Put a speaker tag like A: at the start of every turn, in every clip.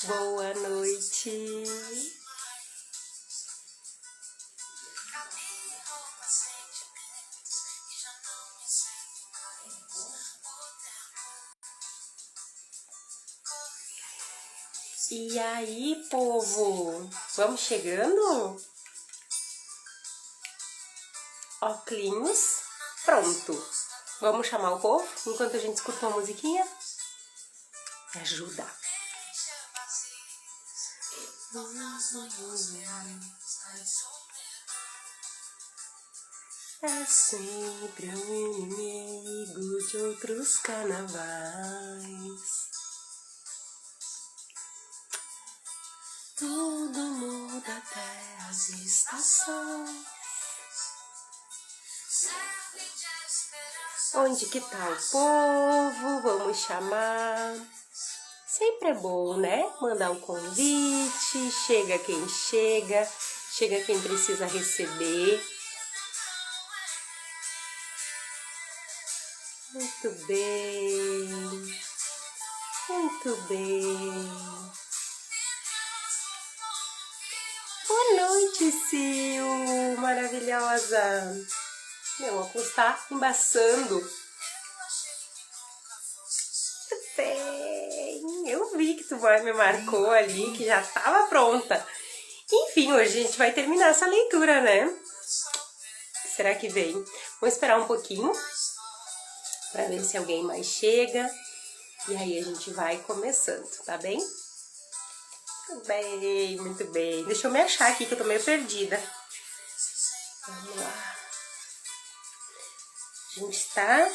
A: Boa noite. E aí, povo? Vamos chegando? Óculos, pronto. Vamos chamar o povo enquanto a gente escuta uma musiquinha? Me ajuda. É sempre um inimigo de outros carnavais. Tudo muda até as estações. Onde que tá o povo? Vamos chamar. Sempre é bom, né? Mandar um convite. Chega quem chega. Chega quem precisa receber. Muito bem. Muito bem. Boa noite, Sil, maravilhosa. Meu óculos tá embaçando. Bem, eu vi que tu me marcou ali, que já tava pronta. Enfim, hoje a gente vai terminar essa leitura, né? Será que vem? Vou esperar um pouquinho para ver se alguém mais chega. E aí a gente vai começando, tá bem? Muito bem, muito bem. Deixa eu me achar aqui que eu tô meio perdida. Vamos lá. A gente está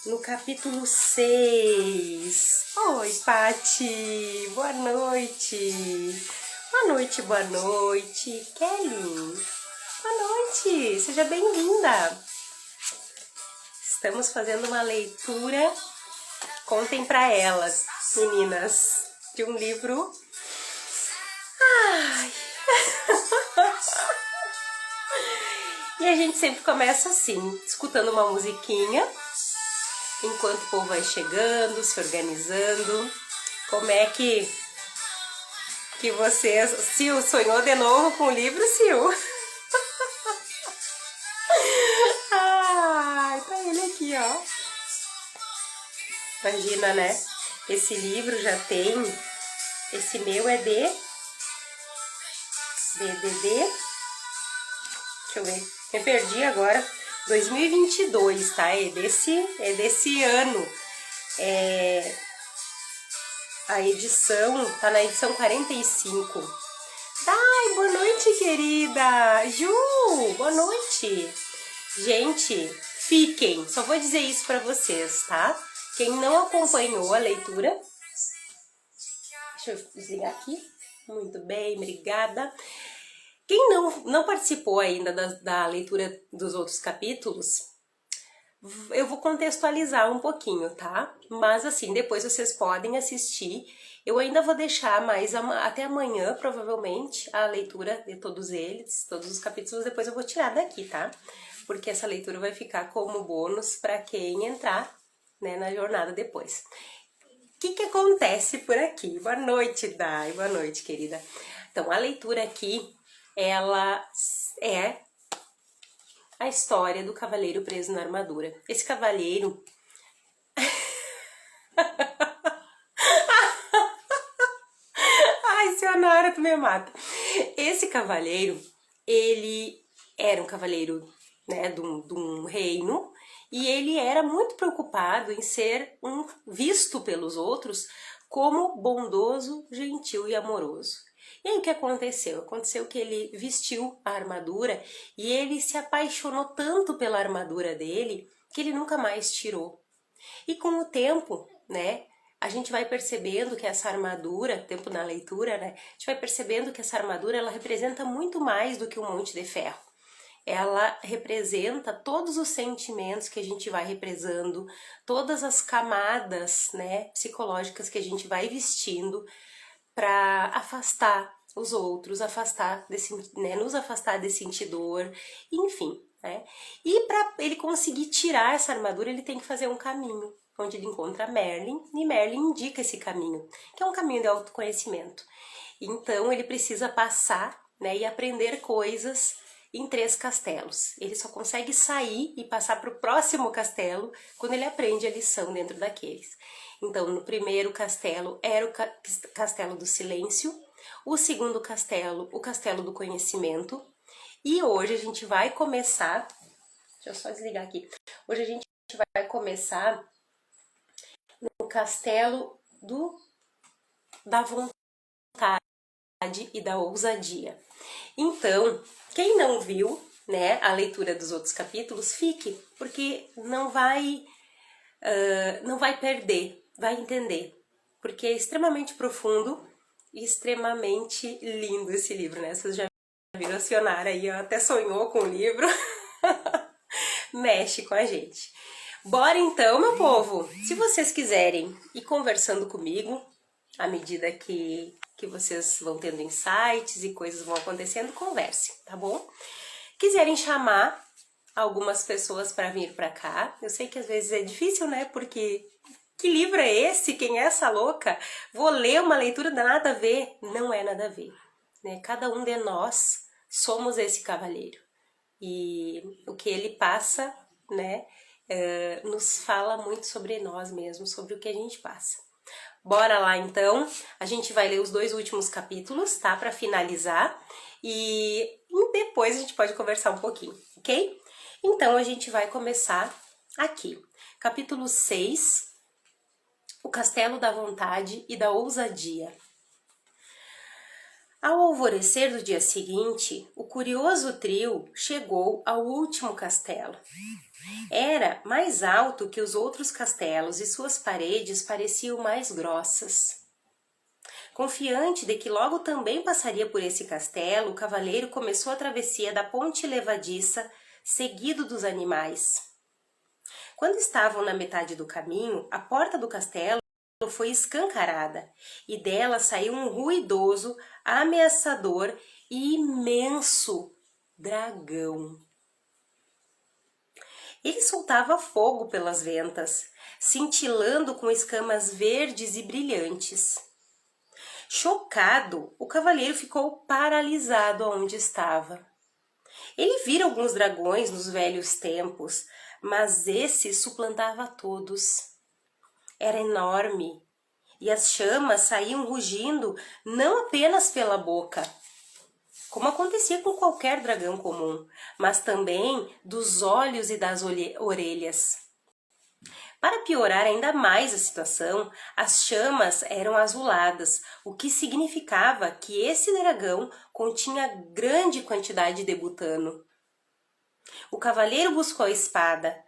A: no capítulo 6. Oi, Pati. Boa noite. Boa noite, boa noite. Kelly. Boa noite. Seja bem-vinda. Estamos fazendo uma leitura. Contem pra elas, meninas, de um livro. Ai. E a gente sempre começa assim, escutando uma musiquinha, enquanto o povo vai chegando, se organizando. Como é que vocês... Sil, sonhou de novo com o livro, Sil? Ai, tá ele aqui, ó. Imagina, né? Esse livro já tem... Esse meu é de... Deixa eu ver. Me perdi agora. 2022, tá? É desse ano. A edição, tá na edição 45. Ai, boa noite, querida! Ju, boa noite! Gente, fiquem, só vou dizer isso pra vocês, tá? Quem não acompanhou a leitura... Deixa eu desligar aqui. Muito bem, obrigada. Quem não participou ainda da leitura dos outros capítulos, eu vou contextualizar um pouquinho, tá? Mas assim, depois vocês podem assistir. Eu ainda vou deixar até amanhã, provavelmente, a leitura de todos eles, todos os capítulos, depois eu vou tirar daqui, tá? Porque essa leitura vai ficar como bônus para quem entrar, né, na jornada depois. O que acontece por aqui? Boa noite, Dai. Boa noite, querida. Então, a leitura aqui, ela é a história do cavaleiro preso na armadura. Esse cavaleiro... Ai, senhora, tu me mata. Esse cavaleiro, ele era um cavaleiro, né, de um reino, e ele era muito preocupado em ser visto pelos outros como bondoso, gentil e amoroso. E aí o que aconteceu? Aconteceu que ele vestiu a armadura e ele se apaixonou tanto pela armadura dele que ele nunca mais tirou. E com o tempo, né, a gente vai percebendo que essa armadura, tempo na leitura, né, a gente vai percebendo que essa armadura ela representa muito mais do que um monte de ferro. Ela representa todos os sentimentos que a gente vai represando, todas as camadas, né, psicológicas que a gente vai vestindo para afastar os outros, nos afastar de sentir dor, enfim, né? E para ele conseguir tirar essa armadura, ele tem que fazer um caminho onde ele encontra Merlin, e Merlin indica esse caminho, que é um caminho de autoconhecimento. Então ele precisa passar, né, e aprender coisas em 3 castelos. Ele só consegue sair e passar para o próximo castelo quando ele aprende a lição dentro daqueles. Então, no primeiro castelo era o castelo do silêncio, o segundo castelo, o castelo do conhecimento, e hoje a gente vai começar, deixa eu só desligar aqui, hoje a gente vai começar no castelo da vontade e da ousadia. Então, quem não viu, né, a leitura dos outros capítulos, fique, porque não vai perder, vai entender, porque é extremamente profundo e extremamente lindo esse livro, né? Vocês já viram a Sionara aí, até sonhou com o livro, mexe com a gente. Bora então, meu povo! Se vocês quiserem ir conversando comigo, à medida que vocês vão tendo insights e coisas vão acontecendo, converse, tá bom? Quiserem chamar algumas pessoas para vir para cá, eu sei que às vezes é difícil, né? Porque que livro é esse? Quem é essa louca? Vou ler uma leitura da nada a ver? Não é nada a ver, né? Cada um de nós somos esse cavaleiro e o que ele passa, né? Nos fala muito sobre nós mesmos, sobre o que a gente passa. Bora lá então, a gente vai ler os 2 últimos capítulos, tá? Para finalizar e depois a gente pode conversar um pouquinho, ok? Então a gente vai começar aqui, capítulo 6, o Castelo da Vontade e da Ousadia. Ao alvorecer do dia seguinte, o curioso trio chegou ao último castelo. Era mais alto que os outros castelos e suas paredes pareciam mais grossas. Confiante de que logo também passaria por esse castelo, o cavaleiro começou a travessia da ponte levadiça, seguido dos animais. Quando estavam na metade do caminho, a porta do castelo foi escancarada e dela saiu um ruidoso, ameaçador e imenso dragão. Ele soltava fogo pelas ventas, cintilando com escamas verdes e brilhantes. Chocado, o cavaleiro ficou paralisado onde estava. Ele vira alguns dragões nos velhos tempos, mas esse suplantava todos. Era enorme, e as chamas saíam rugindo não apenas pela boca, como acontecia com qualquer dragão comum, mas também dos olhos e das orelhas. Para piorar ainda mais a situação, as chamas eram azuladas, o que significava que esse dragão continha grande quantidade de butano. O cavaleiro buscou a espada,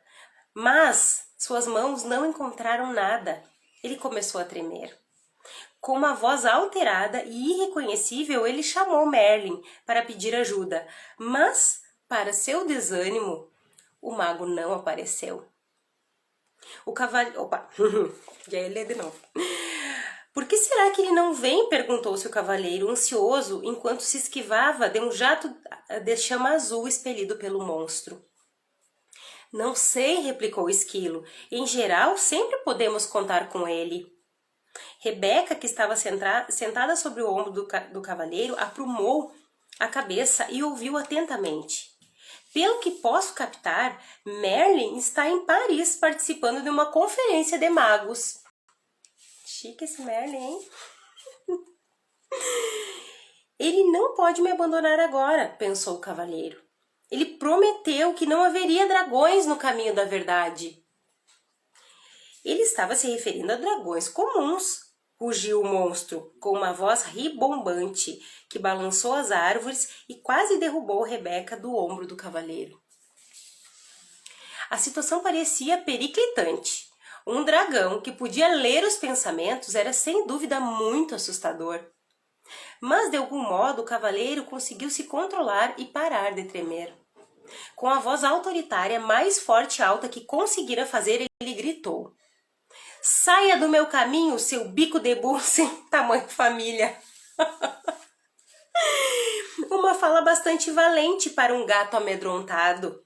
A: mas suas mãos não encontraram nada. Ele começou a tremer. Com uma voz alterada e irreconhecível, ele chamou Merlin para pedir ajuda, mas, para seu desânimo, o mago não apareceu. O cavaleiro... Opa! Já ia ler de novo. Por que será que ele não vem? Perguntou-se o cavaleiro, ansioso, enquanto se esquivava de um jato de chama azul expelido pelo monstro. Não sei, replicou o esquilo. Em geral, sempre podemos contar com ele. Rebeca, que estava sentada sobre o ombro do cavaleiro, aprumou a cabeça e ouviu atentamente. Pelo que posso captar, Merlin está em Paris participando de uma conferência de magos. Chique esse Merlin, hein? Ele não pode me abandonar agora, pensou o cavaleiro. Ele prometeu que não haveria dragões no caminho da verdade. Ele estava se referindo a dragões comuns, rugiu o monstro, com uma voz ribombante, que balançou as árvores e quase derrubou Rebeca do ombro do cavaleiro. A situação parecia periclitante. Um dragão que podia ler os pensamentos era sem dúvida muito assustador. Mas de algum modo o cavaleiro conseguiu se controlar e parar de tremer. Com a voz autoritária mais forte e alta que conseguira fazer, ele gritou: "Saia do meu caminho, seu bico de burro sem tamanho família!" Uma fala bastante valente para um gato amedrontado.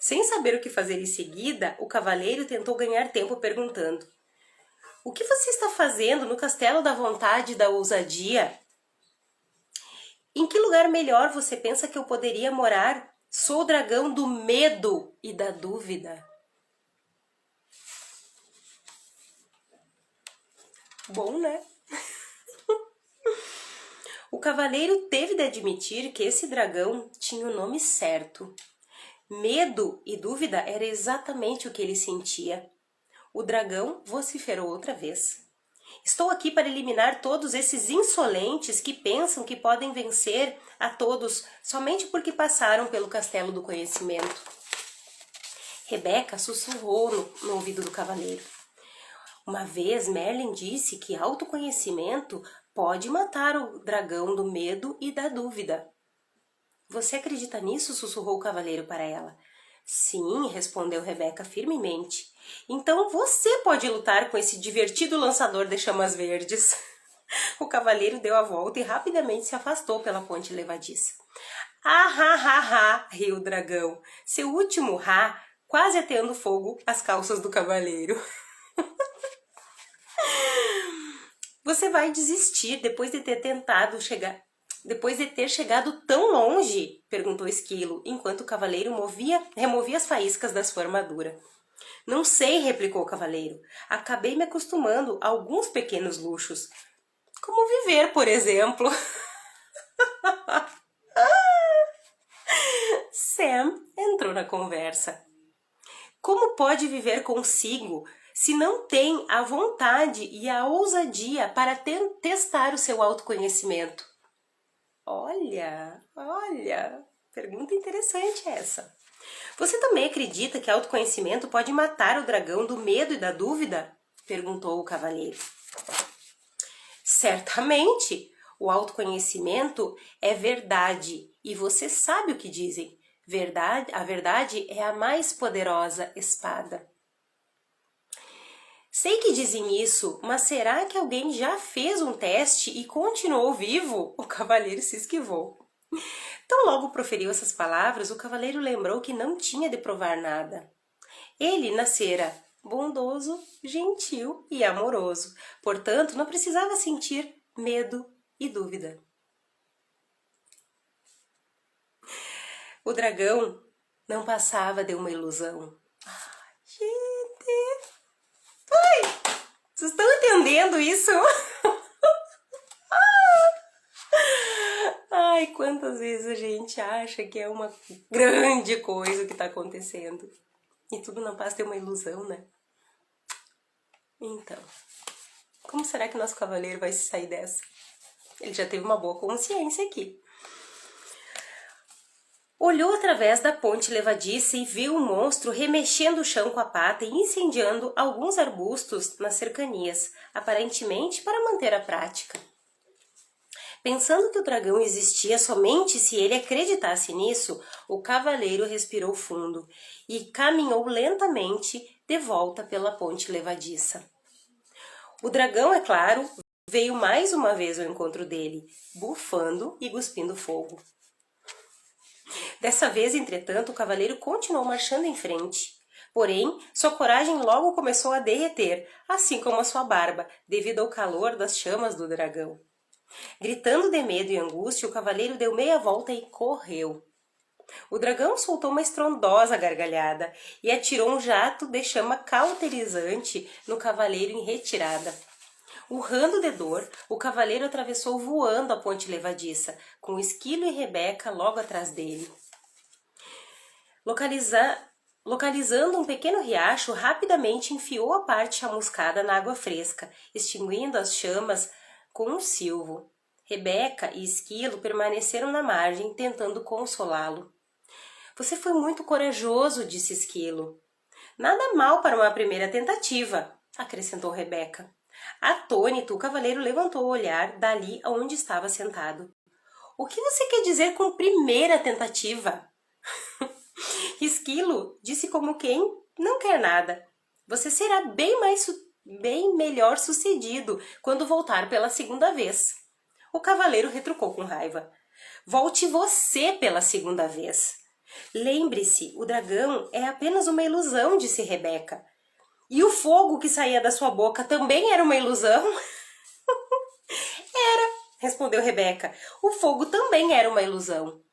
A: Sem saber o que fazer em seguida, o cavaleiro tentou ganhar tempo perguntando: o que você está fazendo no castelo da vontade e da ousadia? Em que lugar melhor você pensa que eu poderia morar? Sou o dragão do medo e da dúvida. Bom, né? O cavaleiro teve de admitir que esse dragão tinha o nome certo. Medo e dúvida era exatamente o que ele sentia. O dragão vociferou outra vez. Estou aqui para eliminar todos esses insolentes que pensam que podem vencer a todos somente porque passaram pelo castelo do conhecimento. Rebeca sussurrou no ouvido do cavaleiro. Uma vez Merlin disse que autoconhecimento pode matar o dragão do medo e da dúvida. Você acredita nisso? Sussurrou o cavaleiro para ela. Sim, respondeu Rebeca firmemente. Então você pode lutar com esse divertido lançador de chamas verdes. O cavaleiro deu a volta e rapidamente se afastou pela ponte levadiça. Ah, ha, ha, ha, riu o dragão. Seu último ha, quase atendo fogo às calças do cavaleiro. Você vai desistir depois de ter chegado tão longe? Perguntou Esquilo, enquanto o cavaleiro removia as faíscas da sua armadura. Não sei, replicou o cavaleiro. Acabei me acostumando a alguns pequenos luxos. Como viver, por exemplo. Sam entrou na conversa. Como pode viver consigo se não tem a vontade e a ousadia para testar o seu autoconhecimento? Olha, pergunta interessante essa. Você também acredita que autoconhecimento pode matar o dragão do medo e da dúvida? Perguntou o cavaleiro. Certamente, o autoconhecimento é verdade e você sabe o que dizem. A verdade é a mais poderosa espada. Sei que dizem isso, mas será que alguém já fez um teste e continuou vivo? O cavaleiro se esquivou. Tão logo proferiu essas palavras, o cavaleiro lembrou que não tinha de provar nada. Ele nascera bondoso, gentil e amoroso, portanto não precisava sentir medo e dúvida. O dragão não passava de uma ilusão. Ai, gente! Ai, vocês estão entendendo isso? Ai, quantas vezes a gente acha que é uma grande coisa o que está acontecendo. E tudo não passa de uma ilusão, né? Então, como será que o nosso cavaleiro vai se sair dessa? Ele já teve uma boa consciência aqui. Olhou através da ponte levadiça e viu um monstro remexendo o chão com a pata e incendiando alguns arbustos nas cercanias, aparentemente para manter a prática. Pensando que o dragão existia somente se ele acreditasse nisso, o cavaleiro respirou fundo e caminhou lentamente de volta pela ponte levadiça. O dragão, é claro, veio mais uma vez ao encontro dele, bufando e cuspindo fogo. Dessa vez, entretanto, o cavaleiro continuou marchando em frente. Porém, sua coragem logo começou a derreter, assim como a sua barba, devido ao calor das chamas do dragão. Gritando de medo e angústia, o cavaleiro deu meia volta e correu. O dragão soltou uma estrondosa gargalhada e atirou um jato de chama cauterizante no cavaleiro em retirada. Urrando de dor, o cavaleiro atravessou voando a ponte levadiça, com Esquilo e Rebeca logo atrás dele. Localizando um pequeno riacho, rapidamente enfiou a parte chamuscada na água fresca, extinguindo as chamas com um silvo. Rebeca e Esquilo permaneceram na margem, tentando consolá-lo. Você foi muito corajoso, disse Esquilo. Nada mal para uma primeira tentativa, acrescentou Rebeca. Atônito, o cavaleiro levantou o olhar dali aonde estava sentado. O que você quer dizer com primeira tentativa? Esquilo disse como quem não quer nada. Você será bem melhor sucedido quando voltar pela segunda vez. O cavaleiro retrucou com raiva. Volte você pela segunda vez. Lembre-se, o dragão é apenas uma ilusão, disse Rebeca. E o fogo que saía da sua boca também era uma ilusão? Respondeu Rebeca. O fogo também era uma ilusão.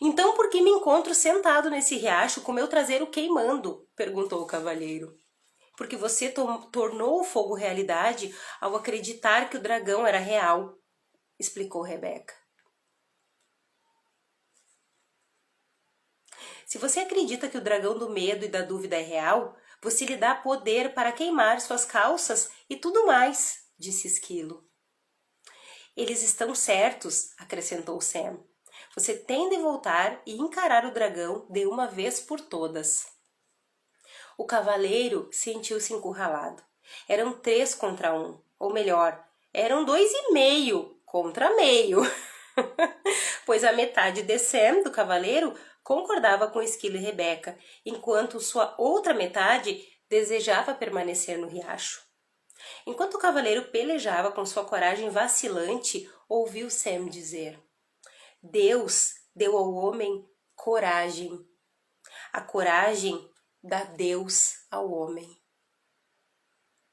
A: Então por que me encontro sentado nesse riacho com meu traseiro queimando? Perguntou o cavalheiro. Porque você tornou o fogo realidade ao acreditar que o dragão era real, explicou Rebeca. Se você acredita que o dragão do medo e da dúvida é real, você lhe dá poder para queimar suas calças e tudo mais, disse Esquilo. Eles estão certos, acrescentou Sam. Você tem de voltar e encarar o dragão de uma vez por todas. O cavaleiro sentiu-se encurralado. Eram 3 contra 1, ou melhor, eram 2,5 contra meio. Pois a metade de Sam, do cavaleiro, concordava com Esquilo e Rebeca, enquanto sua outra metade desejava permanecer no riacho. Enquanto o cavaleiro pelejava com sua coragem vacilante, ouviu Sam dizer: Deus deu ao homem coragem. A coragem dá Deus ao homem.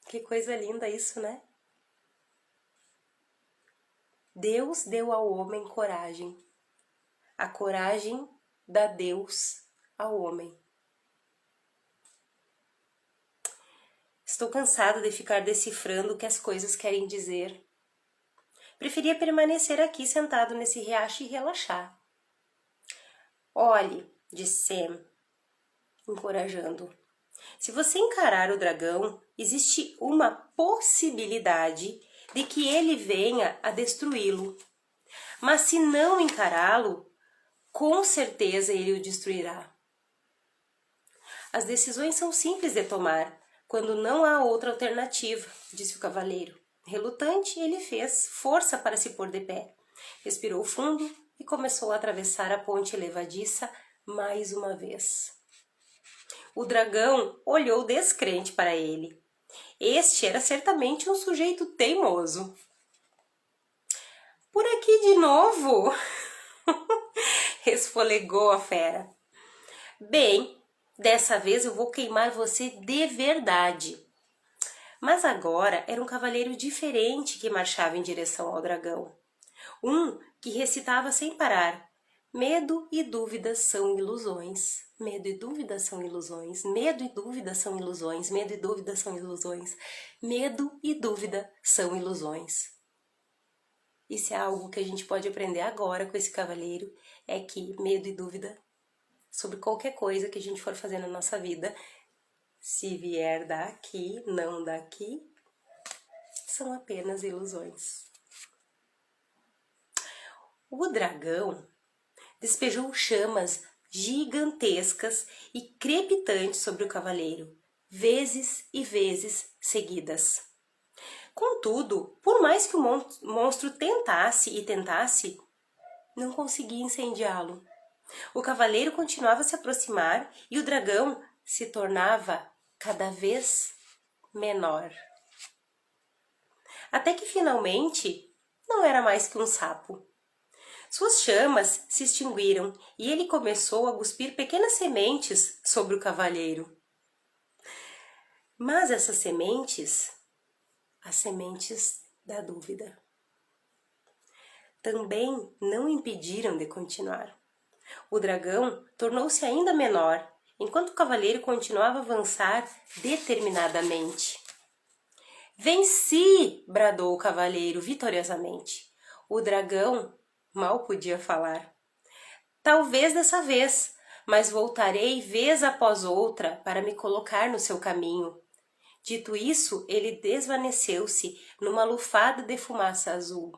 A: Que coisa linda isso, né? Deus deu ao homem coragem. A coragem dá Deus ao homem. Estou cansado de ficar decifrando o que as coisas querem dizer. Preferia permanecer aqui sentado nesse riacho e relaxar. Olhe, disse Sam, encorajando. Se você encarar o dragão, existe uma possibilidade de que ele venha a destruí-lo. Mas se não encará-lo, com certeza ele o destruirá. As decisões são simples de tomar, quando não há outra alternativa, disse o cavaleiro. Relutante, ele fez força para se pôr de pé. Respirou fundo e começou a atravessar a ponte levadiça mais uma vez. O dragão olhou descrente para ele. Este era certamente um sujeito teimoso. Por aqui de novo? Resfolegou a fera. Bem, dessa vez eu vou queimar você de verdade. Mas agora era um cavaleiro diferente que marchava em direção ao dragão. Um que recitava sem parar: medo e dúvidas são ilusões. Medo e dúvidas são ilusões. Medo e dúvidas são ilusões. Medo e dúvidas são ilusões. Medo e dúvida são ilusões. Isso é algo que a gente pode aprender agora com esse cavaleiro, é que medo e dúvida sobre qualquer coisa que a gente for fazer na nossa vida, se vier daqui, não daqui, são apenas ilusões. O dragão despejou chamas gigantescas e crepitantes sobre o cavaleiro, vezes e vezes seguidas. Contudo, por mais que o monstro tentasse e tentasse, não conseguia incendiá-lo. O cavaleiro continuava a se aproximar e o dragão se tornava cada vez menor. Até que finalmente não era mais que um sapo. Suas chamas se extinguiram e ele começou a cuspir pequenas sementes sobre o cavaleiro. Mas essas sementes, as sementes da dúvida, também não impediram de continuar. O dragão tornou-se ainda menor, enquanto o cavaleiro continuava a avançar determinadamente. Venci! Bradou o cavaleiro vitoriosamente. O dragão mal podia falar. Talvez dessa vez, mas voltarei vez após outra para me colocar no seu caminho. Dito isso, ele desvaneceu-se numa lufada de fumaça azul.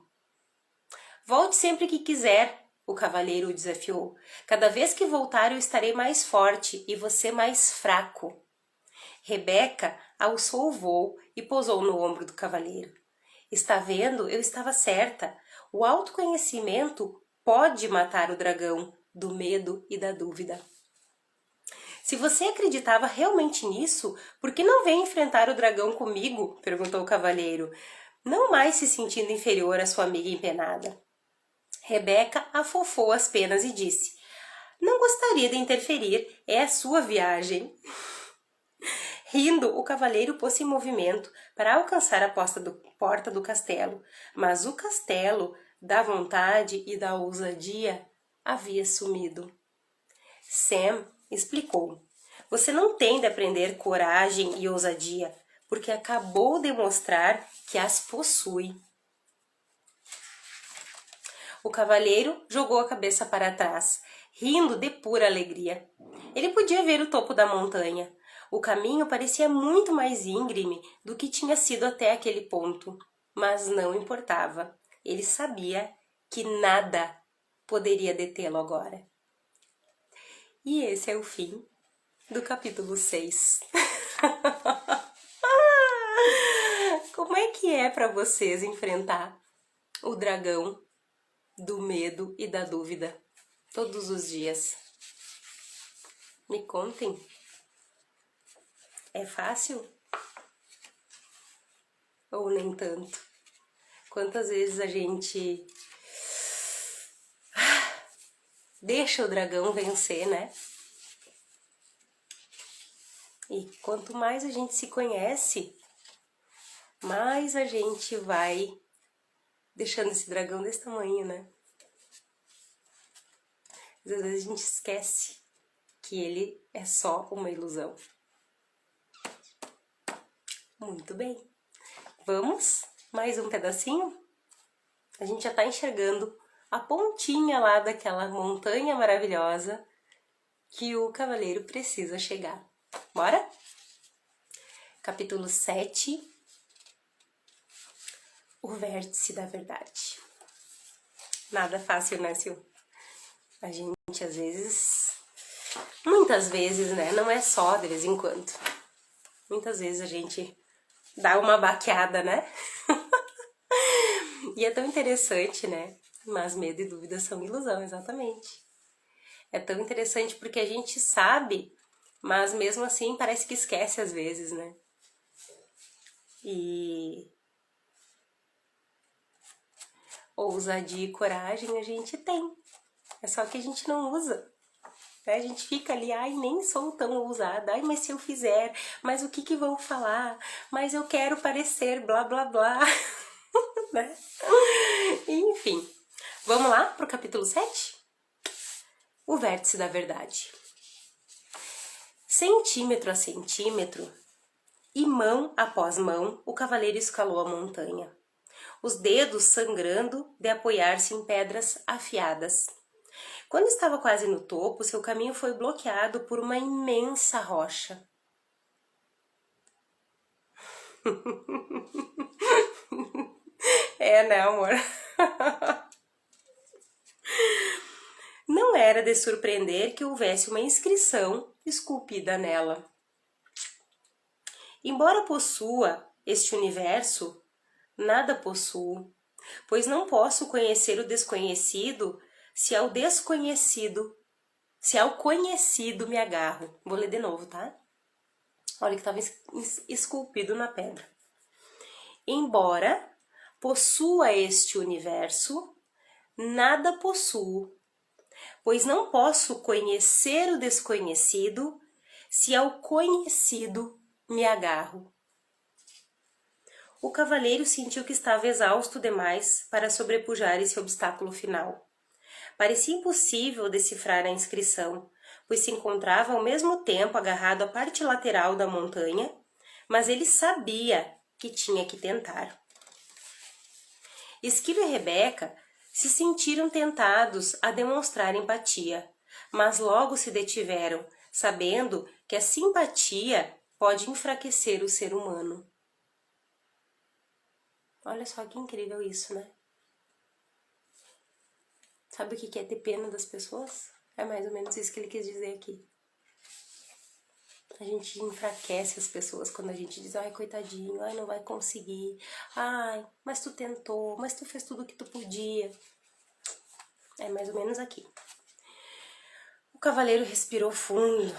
A: Volte sempre que quiser, o cavaleiro o desafiou. Cada vez que voltar eu estarei mais forte e você mais fraco. Rebeca alçou o voo e pousou no ombro do cavaleiro. Está vendo? Eu estava certa. O autoconhecimento pode matar o dragão do medo e da dúvida. Se você acreditava realmente nisso, por que não vem enfrentar o dragão comigo? Perguntou o cavaleiro, não mais se sentindo inferior à sua amiga empenada. Rebeca afofou as penas e disse: Não gostaria de interferir, é a sua viagem. Rindo, o cavaleiro pôs-se em movimento para alcançar a porta do castelo, mas o castelo, da vontade e da ousadia, havia sumido. Sam explicou: você não tem de aprender coragem e ousadia, porque acabou de mostrar que as possui. O cavaleiro jogou a cabeça para trás, rindo de pura alegria. Ele podia ver o topo da montanha. O caminho parecia muito mais íngreme do que tinha sido até aquele ponto, mas não importava. Ele sabia que nada poderia detê-lo agora. E esse é o fim do capítulo 6. Como é que é para vocês enfrentar o dragão do medo e da dúvida todos os dias? Me contem. É fácil? Ou nem tanto? Quantas vezes a gente deixa o dragão vencer, né? E quanto mais a gente se conhece, mais a gente vai deixando esse dragão desse tamanho, né? Às vezes a gente esquece que ele é só uma ilusão. Muito bem. Vamos? Mais um pedacinho? A gente já tá enxergando a pontinha lá daquela montanha maravilhosa que o cavaleiro precisa chegar. Bora? Capítulo 7. O vértice da verdade. Nada fácil, né, Sil? A gente, às vezes, muitas vezes, né? Não é só de vez em quando. Muitas vezes a gente dá uma baqueada, né? E é tão interessante, né? Mas medo e dúvida são ilusão, exatamente. É tão interessante porque a gente sabe, mas mesmo assim parece que esquece às vezes, né? E ousadia e coragem a gente tem. É só que a gente não usa. A gente fica ali, ai, nem sou tão ousada, ai, mas se eu fizer, mas o que vão falar? Mas eu quero parecer, blá, blá, blá. Né? Enfim, vamos lá pro capítulo 7? O vértice da verdade. Centímetro a centímetro, e mão após mão, o cavaleiro escalou a montanha, os dedos sangrando de apoiar-se em pedras afiadas. Quando estava quase no topo, seu caminho foi bloqueado por uma imensa rocha. É, né, amor? Não era de surpreender que houvesse uma inscrição esculpida nela. Embora possua este universo, nada possuo, pois não posso conhecer o desconhecido se ao conhecido me agarro. Vou ler de novo, tá? Olha que estava esculpido na pedra. Embora possua este universo, nada possuo, pois não posso conhecer o desconhecido se ao conhecido me agarro. O cavaleiro sentiu que estava exausto demais para sobrepujar esse obstáculo final. Parecia impossível decifrar a inscrição, pois se encontrava ao mesmo tempo agarrado à parte lateral da montanha, mas ele sabia que tinha que tentar. Esquilo e Rebeca se sentiram tentados a demonstrar empatia, mas logo se detiveram, sabendo que a simpatia pode enfraquecer o ser humano. Olha só que incrível isso, né? Sabe o que é ter pena das pessoas? É mais ou menos isso que ele quis dizer aqui. A gente enfraquece as pessoas quando a gente diz, ai, coitadinho, ai, não vai conseguir, ai, mas tu tentou, mas tu fez tudo o que tu podia. É mais ou menos aqui. O cavaleiro respirou fundo,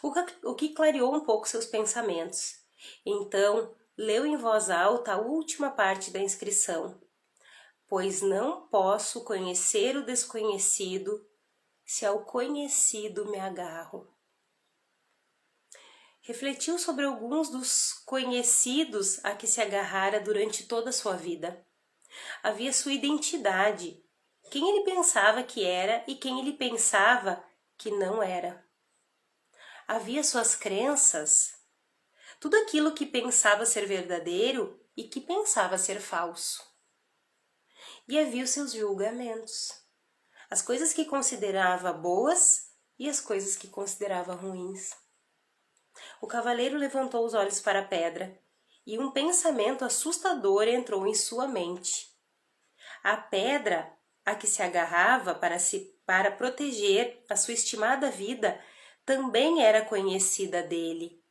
A: o que clareou um pouco seus pensamentos. Então, leu em voz alta a última parte da inscrição. Pois não posso conhecer o desconhecido se ao conhecido me agarro. Refletiu sobre alguns dos conhecidos a que se agarrara durante toda a sua vida. Havia sua identidade, quem ele pensava que era e quem ele pensava que não era. Havia suas crenças, tudo aquilo que pensava ser verdadeiro e que pensava ser falso. E havia os seus julgamentos, as coisas que considerava boas e as coisas que considerava ruins. O cavaleiro levantou os olhos para a pedra e um pensamento assustador entrou em sua mente. A pedra a que se agarrava para proteger a sua estimada vida também era conhecida dele.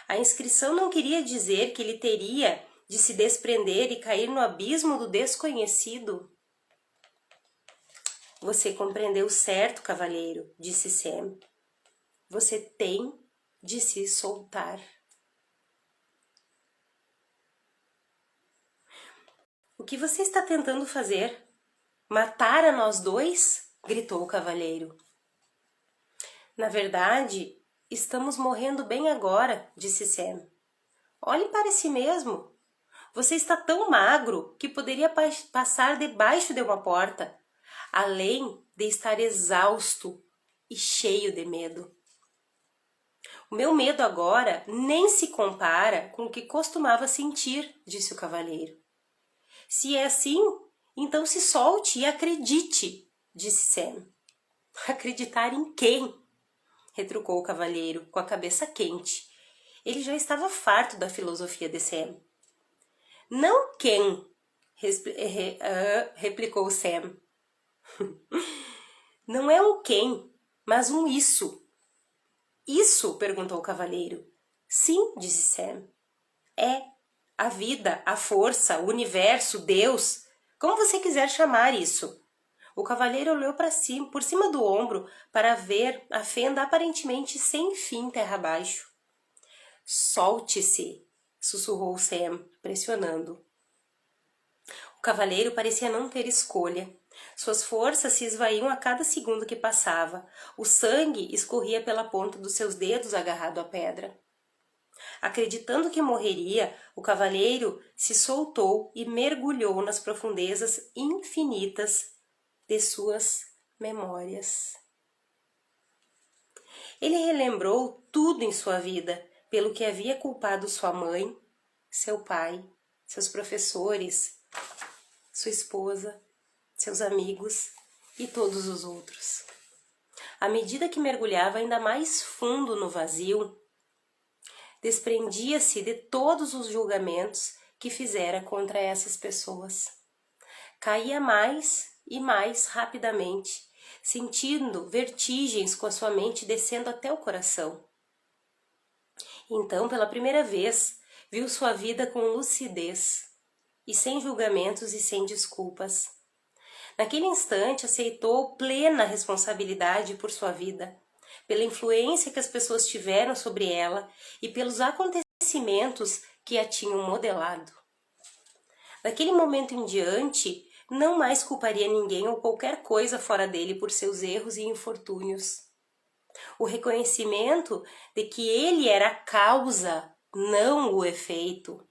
A: A inscrição não queria dizer que ele teria de se desprender e cair no abismo do desconhecido. Você compreendeu certo, cavalheiro, disse Sam. Você tem de se soltar. O que você está tentando fazer? Matar a nós dois? Gritou o cavalheiro. Na verdade, estamos morrendo bem agora, disse Sam. Olhe para si mesmo. Você está tão magro que poderia passar debaixo de uma porta, além de estar exausto e cheio de medo. O meu medo agora nem se compara com o que costumava sentir, disse o cavaleiro. Se é assim, então se solte e acredite, disse Sam. Acreditar em quem? Retrucou o cavalheiro, com a cabeça quente. Ele já estava farto da filosofia de Sam. Não quem, replicou Sam. Não é um quem, mas um isso. Isso? Perguntou o cavaleiro. Sim, disse Sam. É a vida, a força, o universo, Deus, como você quiser chamar isso. O cavaleiro olhou para cima, por cima do ombro, para ver a fenda aparentemente sem fim terra abaixo. Solte-se, sussurrou Sam, pressionando. O cavaleiro parecia não ter escolha. Suas forças se esvaíam a cada segundo que passava. O sangue escorria pela ponta dos seus dedos agarrado à pedra. Acreditando que morreria, o cavaleiro se soltou e mergulhou nas profundezas infinitas de suas memórias. Ele relembrou tudo em sua vida, pelo que havia culpado sua mãe, seu pai, seus professores, sua esposa, seus amigos e todos os outros. À medida que mergulhava ainda mais fundo no vazio, desprendia-se de todos os julgamentos que fizera contra essas pessoas. Caía mais e mais rapidamente, sentindo vertigens com a sua mente descendo até o coração. Então, pela primeira vez, viu sua vida com lucidez e sem julgamentos e sem desculpas. Naquele instante, aceitou plena responsabilidade por sua vida, pela influência que as pessoas tiveram sobre ela e pelos acontecimentos que a tinham modelado. Daquele momento em diante, não mais culparia ninguém ou qualquer coisa fora dele por seus erros e infortúnios. O reconhecimento de que ele era a causa, não o efeito,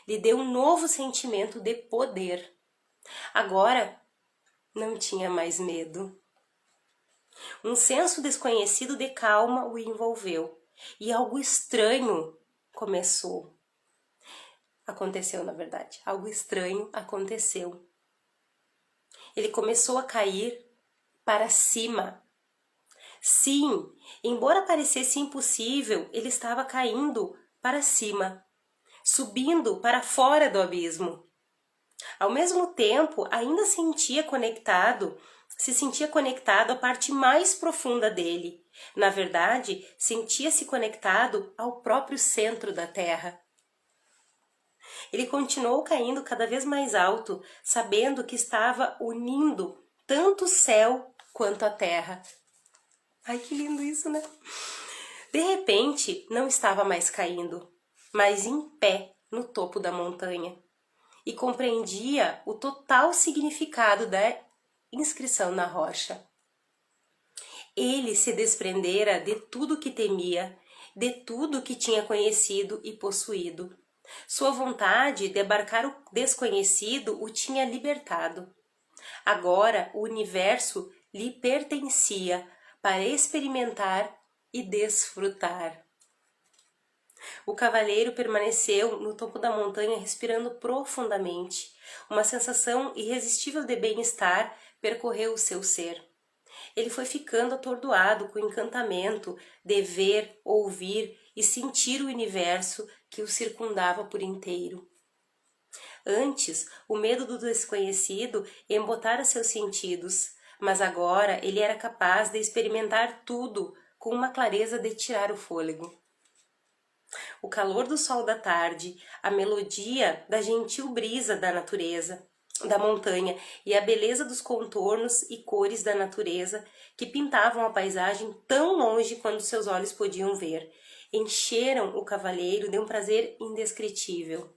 A: lhe deu um novo sentimento de poder. Agora, não tinha mais medo. Um senso desconhecido de calma o envolveu e algo estranho aconteceu, na verdade. Algo estranho aconteceu. Ele começou a cair para cima. Sim, embora parecesse impossível, ele estava caindo para cima, subindo para fora do abismo. Ao mesmo tempo, ainda se sentia conectado à parte mais profunda dele. Na verdade, sentia-se conectado ao próprio centro da Terra. Ele continuou caindo cada vez mais alto, sabendo que estava unindo tanto o céu quanto a terra. Ai, que lindo isso, né? De repente, não estava mais caindo, mas em pé no topo da montanha, e compreendia o total significado da inscrição na rocha. Ele se desprendera de tudo que temia, de tudo que tinha conhecido e possuído. Sua vontade de abarcar o desconhecido o tinha libertado. Agora o universo lhe pertencia para experimentar e desfrutar. O cavaleiro permaneceu no topo da montanha respirando profundamente. Uma sensação irresistível de bem-estar percorreu o seu ser. Ele foi ficando atordoado com o encantamento de ver, ouvir e sentir o universo que o circundava por inteiro. Antes, o medo do desconhecido embotara seus sentidos, mas agora ele era capaz de experimentar tudo com uma clareza de tirar o fôlego. O calor do sol da tarde, a melodia da gentil brisa da natureza, da montanha e a beleza dos contornos e cores da natureza que pintavam a paisagem tão longe quanto seus olhos podiam ver, encheram o cavaleiro de um prazer indescritível.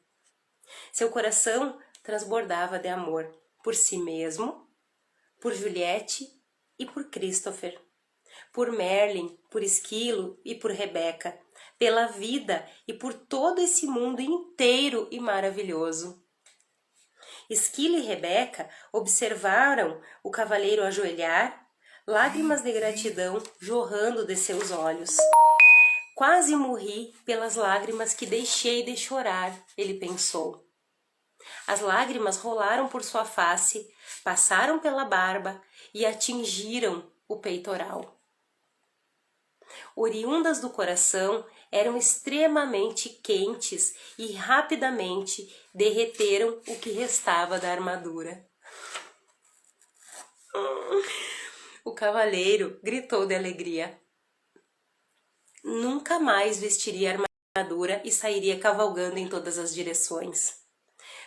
A: Seu coração transbordava de amor por si mesmo, por Juliette e por Christopher, por Merlin, por Esquilo e por Rebeca, pela vida e por todo esse mundo inteiro e maravilhoso. Esquilo e Rebeca observaram o cavaleiro ajoelhar, lágrimas de gratidão jorrando de seus olhos. Quase morri pelas lágrimas que deixei de chorar, ele pensou. As lágrimas rolaram por sua face, passaram pela barba e atingiram o peitoral. Oriundas do coração, eram extremamente quentes e rapidamente derreteram o que restava da armadura. O cavaleiro gritou de alegria. Nunca mais vestiria armadura e sairia cavalgando em todas as direções.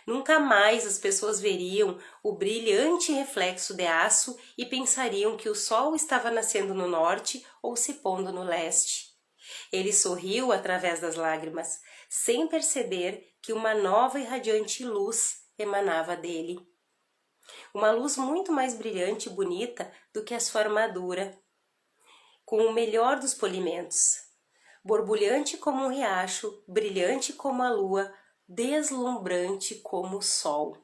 A: Nunca mais as pessoas veriam o brilhante reflexo de aço e pensariam que o sol estava nascendo no norte ou se pondo no leste. Ele sorriu através das lágrimas, sem perceber que uma nova e radiante luz emanava dele. Uma luz muito mais brilhante e bonita do que a sua armadura, com o melhor dos polimentos. Borbulhante como um riacho, brilhante como a lua, deslumbrante como o sol.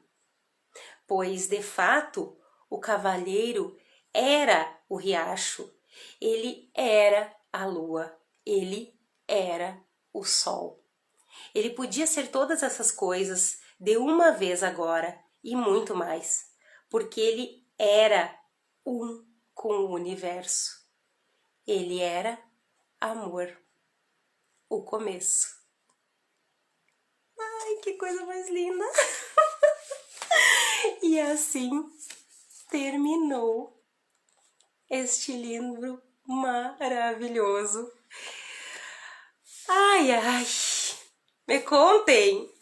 A: Pois, de fato, o cavalheiro era o riacho, ele era a lua, ele era o sol. Ele podia ser todas essas coisas de uma vez agora e muito mais, porque ele era um com o universo. Ele era amor, o começo. Ai, que coisa mais linda! E assim terminou este livro maravilhoso. Ai, ai, me contem!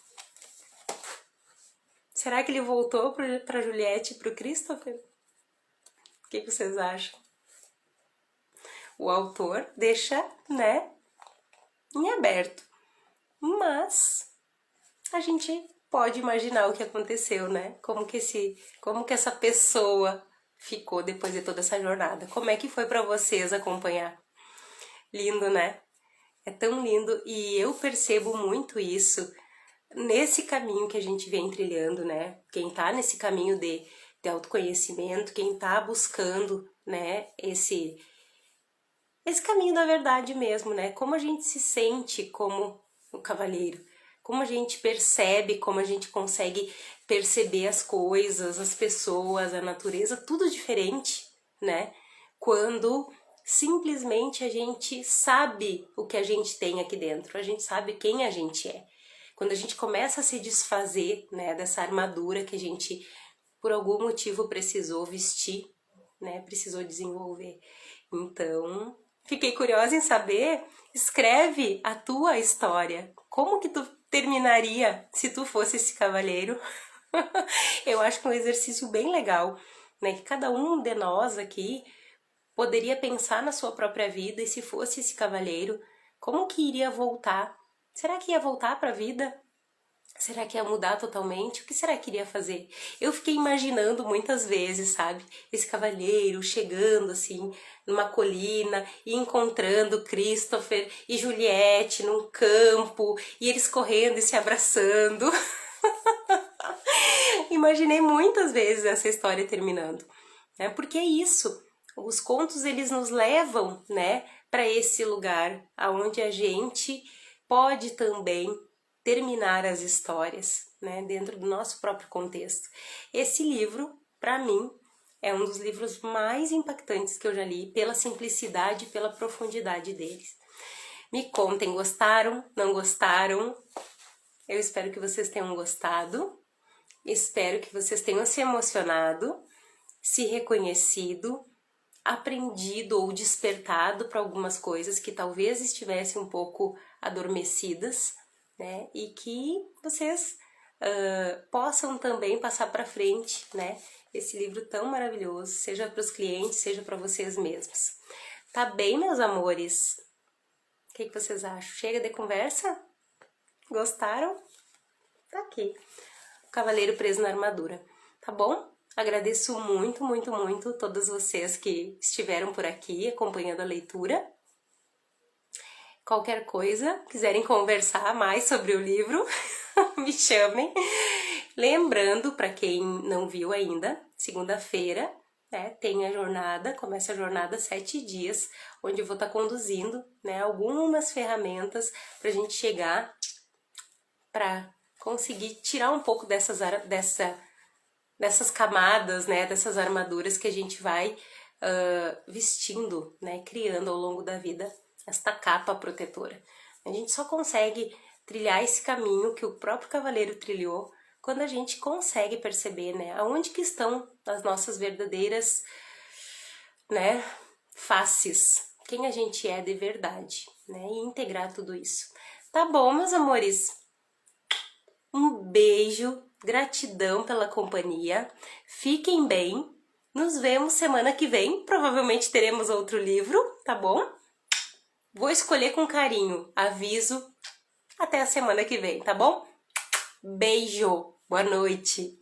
A: Será que ele voltou para Juliette e para o Christopher? O que vocês acham? O autor deixa, né, em aberto. Mas a gente pode imaginar o que aconteceu, né? Como que essa pessoa ficou depois de toda essa jornada. Como é que foi para vocês acompanhar? Lindo, né? É tão lindo e eu percebo muito isso nesse caminho que a gente vem trilhando, né? Quem tá nesse caminho de autoconhecimento, quem tá buscando, né, esse caminho da verdade mesmo, né? Como a gente se sente como o cavaleiro, como a gente percebe, como a gente consegue perceber as coisas, as pessoas, a natureza, tudo diferente, né? Quando simplesmente a gente sabe o que a gente tem aqui dentro, a gente sabe quem a gente é. Quando a gente começa a se desfazer, né, dessa armadura que a gente, por algum motivo, precisou vestir, né, precisou desenvolver. Então, fiquei curiosa em saber, escreve a tua história. Como que tu terminaria se tu fosse esse cavaleiro? Eu acho que é um exercício bem legal, né, que cada um de nós aqui poderia pensar na sua própria vida e se fosse esse cavaleiro, como que iria voltar? Será que ia voltar para a vida? Será que ia mudar totalmente? O que será que iria fazer? Eu fiquei imaginando muitas vezes, sabe? Esse cavaleiro chegando assim numa colina e encontrando Christopher e Juliette num campo e eles correndo e se abraçando. Imaginei muitas vezes essa história terminando, né? Porque é isso. Os contos eles nos levam, né, para esse lugar aonde a gente pode também terminar as histórias, né, dentro do nosso próprio contexto. Esse livro, para mim, é um dos livros mais impactantes que eu já li pela simplicidade e pela profundidade deles. Me contem, gostaram? Não gostaram? Eu espero que vocês tenham gostado. Espero que vocês tenham se emocionado, se reconhecido, aprendido ou despertado para algumas coisas que talvez estivessem um pouco adormecidas, né? E que vocês possam também passar para frente, né? Esse livro tão maravilhoso, seja para os clientes, seja para vocês mesmos. Tá bem, meus amores? O que vocês acham? Chega de conversa? Gostaram? Tá aqui. O Cavaleiro Preso na Armadura. Tá bom? Agradeço muito, muito, muito todas vocês que estiveram por aqui acompanhando a leitura. Qualquer coisa, quiserem conversar mais sobre o livro, me chamem. Lembrando, para quem não viu ainda, segunda-feira, né, tem a jornada, começa a jornada 7 dias, onde eu vou estar conduzindo, né, algumas ferramentas para a gente chegar para conseguir tirar um pouco dessas camadas, né, dessas armaduras que a gente vai vestindo, né, criando ao longo da vida esta capa protetora. A gente só consegue trilhar esse caminho que o próprio cavaleiro trilhou quando a gente consegue perceber, né, aonde que estão as nossas verdadeiras, né, faces, quem a gente é de verdade, né, e integrar tudo isso. Tá bom, meus amores? Um beijo, gratidão pela companhia, fiquem bem, nos vemos semana que vem, provavelmente teremos outro livro, tá bom? Vou escolher com carinho, aviso, até a semana que vem, tá bom? Beijo, boa noite!